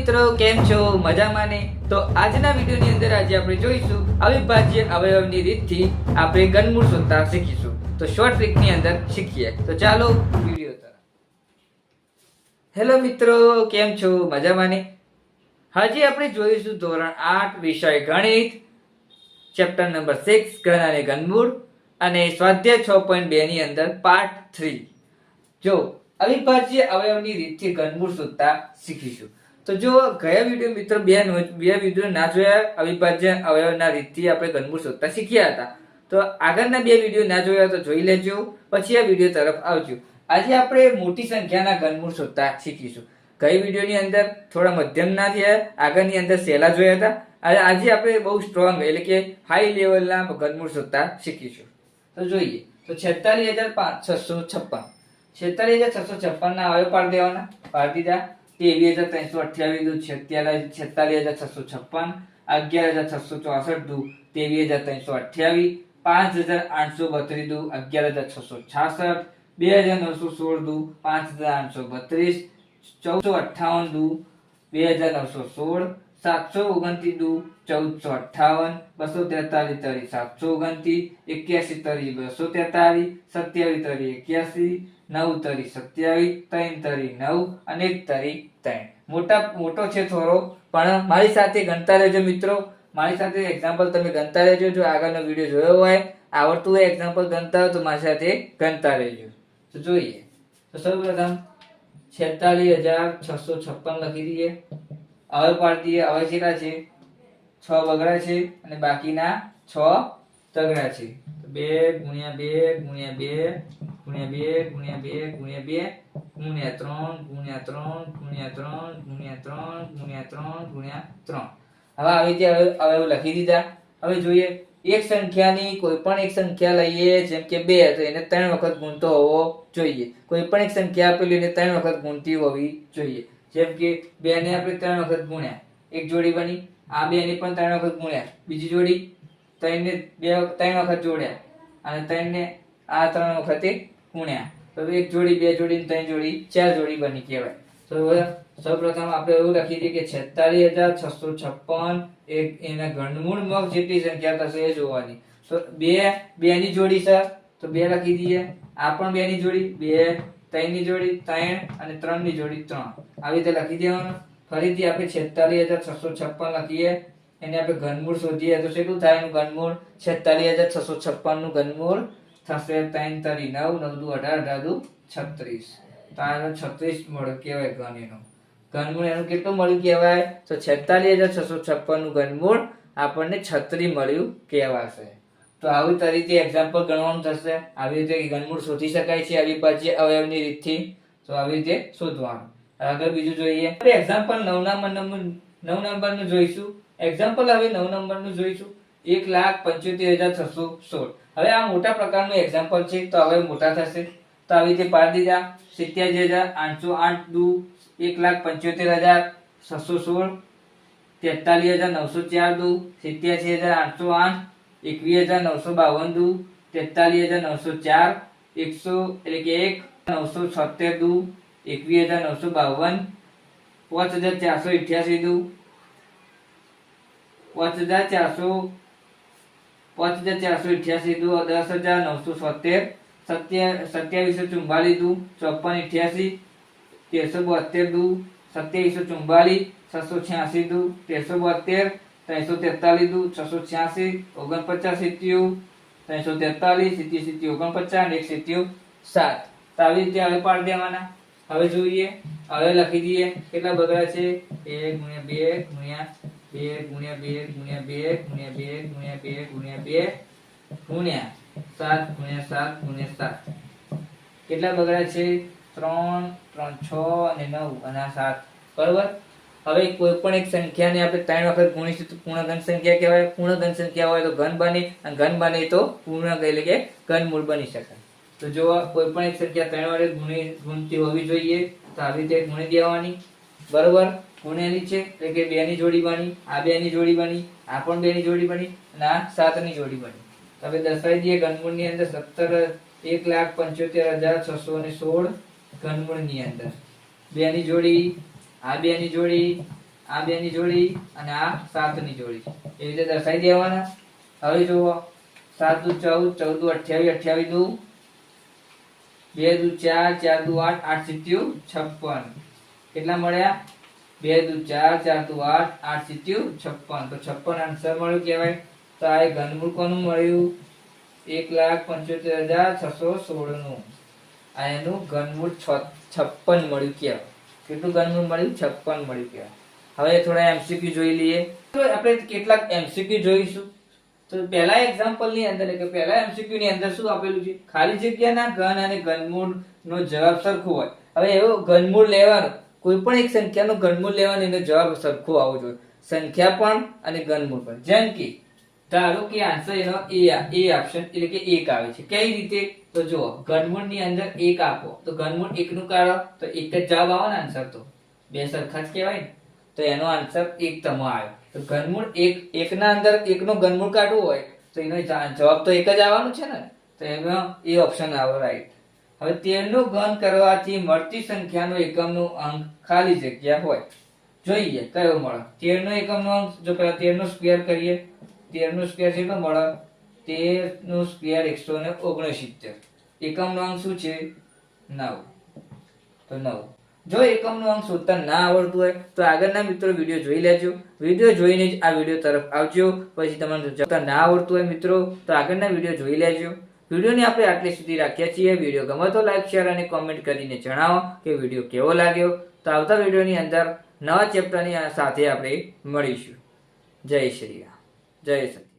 મિત્રો, કેમ છો? મજામાં ને? તો આજના વિડીયોની અંદર આજે આપણે જોઈશું અવિભાજ્ય અવયવની રીતથી આપણે ઘનમૂળ શોધતા શીખીશું. તો શોર્ટ ટ્રીકની અંદર શીખીએ. તો ચાલો વિડીયો તરફ. હેલો મિત્રો, કેમ છો? મજામાં ને? આજે આપણે જોઈશું ધોરણ 8 વિષય ગણિત, ચેપ્ટર નંબર 6 ઘન અને ઘનમૂળ અને સ્વાધ્યાય 6.2 ની અંદર પાર્ટ 3. જો અવિભાજ્ય અવયવની રીતથી ઘનમૂળ શોધતા શીખીશું. તો જો ગયા વિડીયો મિત્રો બે વિડીયો ના જોયા અવિભાજ્ય અવયવના રીતથી આપણે ઘનમૂળ શોધતા શીખ્યા હતા, તો આગળના બે વિડીયો ના જોયા તો જોઈ લેજો, પછી આ વિડીયો તરફ આવજો. આજે આપણે મોટી સંખ્યાના ઘનમૂળ શોધતા શીખીશું. ગઈ વિડીયોની અંદર થોડા મધ્યમ ના થયા, આગળની અંદર સહેલા જોયા હતા. આજે આપણે બહુ સ્ટ્રોંગ એટલે કે હાઈ લેવલના ઘનમૂળ શોધતા શીખીશું. તો જોઈએ તો 46,656 46,656 ના અવયવ પાડી દેવાના. પાડી દીધા. 23,328 દુ 46,656, 11,664 દુ 23,328, 5,832 દુ 11,666, 2,916 દુ 5,832, 1,458 દુ 2,916, 729 દુ 1,458, 243 તરી 729, 81 તરી 243, 27 તરી 81, 9 તરી 27, 3 તરી 9 અને 1 તરી 3. મોટો છે થોડો, પણ મારી સાથે ગણતા રહેજો મિત્રો. મારી સાથે એક્ઝામ્પલ તમે ગણતા રહેજો. જો આગળનો વિડીયો જોયો હોય, આવડતું હોય એક્ઝામ્પલ ગણતા હોય તો મારી સાથે ગણતા રહેજો. તો જોઈએ તો સૌપ્રથમ 46,656 લખી દઈએ. હવે પાડી દઈએ. હવે કેટલા છે? 6 બગડા છે અને બાકીના 6 તગડા છે. 2 × 2 × 2 × 2 × 2 × 2 × 3 × 3 × 3 × 3. હવે આવી રીતે હવે લખી દીધા. હવે જોઈએ એક સંખ્યાની કોઈ પણ એક સંખ્યા લઈએ, જેમ કે 2, તો એને 3 વખત ગુણતો હોવો જોઈએ. કોઈ પણ એક સંખ્યા આપેલી એને 3 વખત ગુણતી હોવી જોઈએ. જેમ કે 2 ને આપણે 3 વખત ગુણ્યા, એક જોડી બની. આ 2 ને પણ 3 વખત ગુણ્યા, બીજી જોડી. 3 ને 3 વખત જોડ્યા અને 3 ને આ 3 વખતે ગુણ્યા, તો એક જોડી, બે જોડી, 3 જોડી, 4 જોડી બની કહેવાય. તો સૌપ્રથમ આપણે એવું લખી દઈએ કે 46,656 એના ઘનમૂળમાં જેટલી સંખ્યા થશે એ જોવાની. તો 2 ની જોડી છે તો 2 લખી દઈએ. આ પણ 2 ની જોડી 2, 3 ની જોડી 3 અને 3 ની જોડી 3. આવી રીતે લખી દેવાનું. ફરીથી આપણે 46,656 લખીએ, એને આપણે ઘનમૂળ શોધીએ તો કેટલું થાય એનું ઘનમૂળ? 46,656 નું ઘનમૂળ થશે 3 તરી 9, 9 દુ 18, 18 દુ 36. તો આનો 36 મળ્યો કહેવાય ઘન એનો. ઘનમૂળ એનું કેટલું મળ્યું કહેવાય? તો 46,656 નું ઘનમૂળ આપણને 36 મળ્યું કહેવાશે. તો આવી રીતે એક્ઝામ્પલ ગણવાનું થશે. આવી રીતે ઘનમૂળ શોધી શકાય છે અવિભાજ્ય અવયવની રીતથી. તો આવી રીતે શોધવાનું. આગળ બીજું જોઈએ. એક્ઝામ્પલ 9 નંબરનું જોઈશું. એક્ઝામ્પલ હવે 9 નંબરનું જોઈશું. 1,75,616. હવે આ મોટા પ્રકારનું એક્ઝામ્પલ છે, તો હવે મોટા થશે. તો આવી રીતે પાડી દીધા. 87,808 દુ 1,75,616, 43,904 દુ 87,808, 21,952 દુ 43,904, 100 એટલે કે 1,976 દુ 21,952, 5,488 દુ 5,488 દુ 10,970, 2744 દુ 5488, 1372 દુ 2744, 686 દુ 1372, 343 દુ 686, 49 સીત્યું 343, સીત્યું 49 અને 1 સીત્યું 7. તો આવી રીતે હવે પાડી દેવાના. હવે જોઈએ, હવે લખી દઈએ કેટલા બગડા છે. 1 × 2 × 2 × 2 × 2 × 2 × 7 × 7 × 7. કેટલા બગડા છે? 3, 3, 6 અને 9 અને 7. બરોબર. હવે કોઈ પણ એક સંખ્યાને આપણે 3 વખત ગુણીશું તો પૂર્ણઘન સંખ્યા કહેવાય. પૂર્ણઘન સંખ્યા હોય તો ઘન બને, અને ઘન બને તો પૂર્ણ એટલે કે ઘનમૂળ બની શકાય. તો જો કોઈ પણ એક સંખ્યા 3 વડે ગુણતી હોવી જોઈએ, તો આવી રીતે ગુણી દેવાની. બરોબર. ગુણેલી છે એટલે કે 2 ની જોડી બની, આ 2 ની જોડી બની, આ પણ 2 ની જોડી બની અને આ 7 ની જોડી બની. તો હવે દર્શાવી દઈએ ઘનમૂળની અંદર 1,75,616 ઘનમૂળની અંદર 2 ની જોડી, આ 2 ની જોડી, આ 2 ની જોડી અને આ 7 ની જોડી એવી રીતે દર્શાવી દેવાના. હવે જુઓ 7 દુ 14, 14 દુ 28, 28 દુ 2 દુ 4, 4 દુ 8, 8 સિત્યું 56. કેટલા મળ્યા? 2 દુ 4, 4 દુ 8, 8 સિત્યું 56. તો 56 આન્સર મળ્યું કહેવાય. તો આ ઘનમૂળ કોનું મળ્યું? 1,75,616 નું. આ એનું ઘનમૂળ 56 મળ્યું કહેવાય. કેટલું ઘનમૂળ મળ્યું? 56 મળ્યું કહેવાય. હવે થોડા એમસીક્યુ જોઈ લઈએ. તો આપણે કેટલાક એમસીક્યુ જોઈશું. તો પહેલા એક્ઝામ્પલ ની અંદર કે પહેલા એમસીક્યુ ની અંદર શું આપેલું છે? ખાલી જગ્યાના ઘન અને ઘનમૂળ નો જવાબ સરખો હોય. હવે એવો ઘનમૂળ લેવાનો, કોઈ પણ એક સંખ્યાનું ઘનમૂળ લેવાનો, એનો જવાબ સરખો આવવો જોઈએ. સંખ્યા પણ અને ઘનમૂળ પણ. જેમ કે ધારો કે આન્સર એનો એ ઓપ્શન એટલે કે 1 આવે છે. કઈ રીતે? તો જુઓ, ઘનમૂળ ની અંદર 1 આપો તો ઘનમૂળ 1 નું કાઢો તો 1 જ જવાબ આવે ને આન્સર. તો બે સરખા જ કહેવાય ને. તો એનો આન્સર 1 તમો આવ્યો. તો ઘનમૂળ 1 ના અંદર 1 નો ઘનમૂળ કાઢવું હોય તો એનો જવાબ તો 1 જ આવવાનું છે ને. તો એમાં એ ઓપ્શન આવે રાઈટ. હવે 13 નું ઘન કરવાથી મળતી સંખ્યાનો એકમનો અંક ખાલી જગ્યા હોય. જોઈએ કયો મળે. 13 નો એકમનો અંક જો પેલા 13 નો સ્ક્વેર કરીએ. 13 નો સ્ક્વેર કેટલો મળે? 13 નો સ્ક્વેર 169. એકમનો અંક શું છે? 9. તો 9. જો એકમનો અંક શોધતા ના આવડતું હોય તો આગળના મિત્રો વિડીયો જોઈ લેજો. વિડીયો જોઈને જ આ વિડીયો તરફ આવજો. પછી તમને જોતા ના આવડતું હોય મિત્રો તો આગળના વિડીયો જોઈ લેજો. વિડીયોને આપણે આટલે સુધી રાખ્યા છીએ. વિડીયો ગમે તો લાઈક, શેર અને કોમેન્ટ કરીને જણાવો કે વિડીયો કેવો લાગ્યો. તો આવતા વિડીયોની અંદર નવા ચેપ્ટરની સાથે આપણે મળીશું. જય શ્રી રામ, જય સચિન.